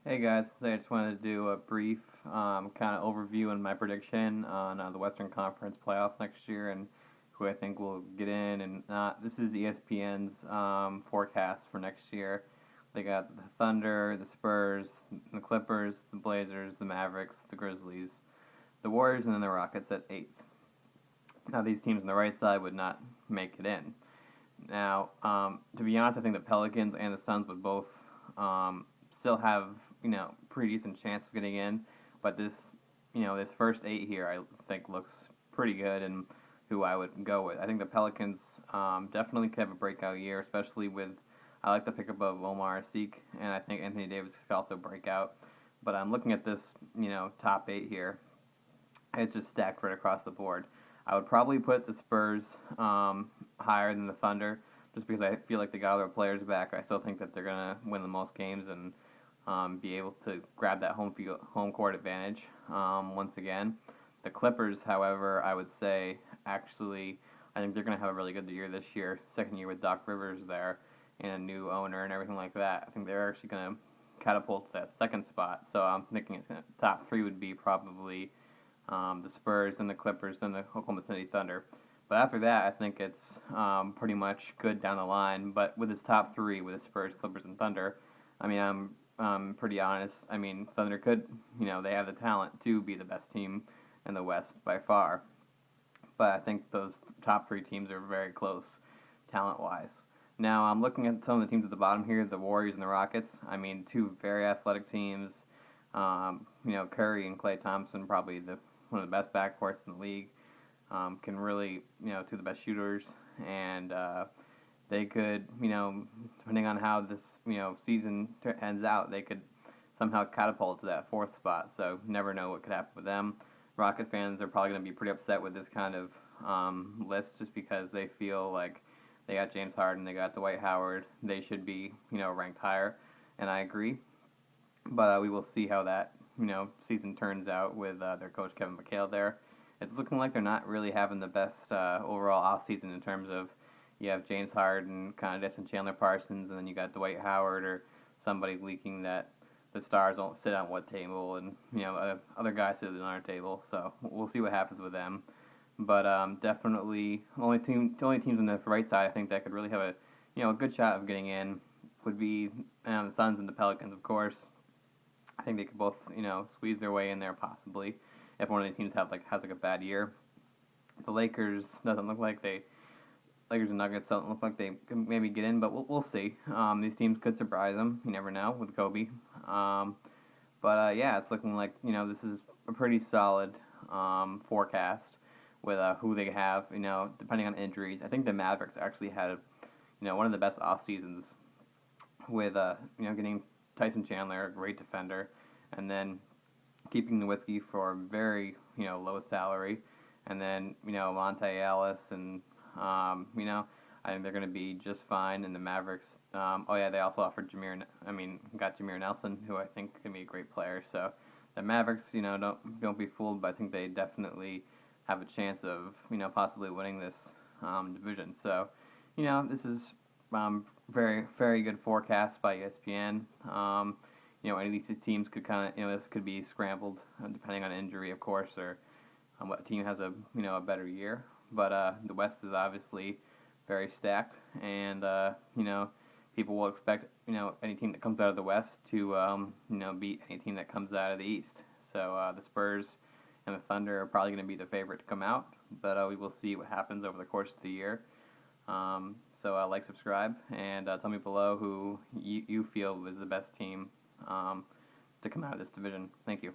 Hey guys, today I just wanted to do a brief kind of overview and my prediction on the Western Conference playoffs next year and who I think will get in and not. This is ESPN's forecast for next year. They got the Thunder, the Spurs, the Clippers, the Blazers, the Mavericks, the Grizzlies, the Warriors, and then the Rockets at eighth. Now these teams on the right side would not make it in. Now, to be honest, I think the Pelicans and the Suns would both um, still have pretty decent chance of getting in, but this first eight here I think looks pretty good and who I would go with. I think the Pelicans definitely could have a breakout year, especially with I like the pickup of Omar Asik, and I think Anthony Davis could also break out. But I'm looking at this top eight here. It's just stacked right across the board. I would probably put the Spurs higher than the Thunder, just because I feel like they got all their players back. I still think that they're gonna win the most games and be able to grab that home court advantage once again. The Clippers, however, I would say actually I think they're gonna have a really good year this year. Second year with Doc Rivers there and a new owner and everything like that. I think they're actually gonna catapult to that second spot. So I'm thinking top three would be probably the Spurs, then the Clippers, then the Oklahoma City Thunder. But after that, I think it's pretty much good down the line. But with his top three, with the Spurs, Clippers, and Thunder, I mean, I'm pretty honest. I mean, Thunder could, they have the talent to be the best team in the West by far. But I think those top three teams are very close, talent-wise. Now I'm looking at some of the teams at the bottom here, the Warriors and the Rockets. I mean, two very athletic teams. Curry and Klay Thompson, probably the one of the best backcourts in the league. Can really, two of the best shooters, and they could, depending on how this, season ends out, they could somehow catapult to that fourth spot. So never know what could happen with them. Rocket fans are probably going to be pretty upset with this kind of list, just because they feel like they got James Harden, they got Dwight Howard, they should be, ranked higher, and I agree. But we will see how that season turns out with their coach Kevin McHale there. It's looking like they're not really having the best overall off season in terms of you have James Harden, kind of dissing Chandler Parsons, and then you got Dwight Howard or somebody leaking that the stars don't sit on what table, and other guys sit at another table. So we'll see what happens with them. But definitely, only teams on the right side I think that could really have a good shot of getting in would be the Suns and the Pelicans, of course. I think they could both, squeeze their way in there possibly if one of the teams has a bad year. The Lakers doesn't look like they Lakers and Nuggets don't look like they can maybe get in, but we'll see. These teams could surprise them. You never know with Kobe. But yeah, it's looking like this is a pretty solid forecast with who they have. Depending on injuries, I think the Mavericks actually had one of the best off seasons with getting Tyson Chandler, a great defender, and then keeping Nowitzki for a very low salary, and then Monte Ellis, and I think they're going to be just fine. And the Mavericks, oh yeah, they also offered got Jameer Nelson, who I think can be a great player. So the Mavericks, don't be fooled, but I think they definitely have a chance of possibly winning this division. So this is very, very good forecast by ESPN. Any of these teams could this could be scrambled depending on injury, of course, or what team has a better year. But the West is obviously very stacked, and people will expect any team that comes out of the West to beat any team that comes out of the East. So the Spurs and the Thunder are probably going to be the favorite to come out, but we will see what happens over the course of the year. So like, subscribe, and tell me below who you feel is the best team to come out of this division. Thank you.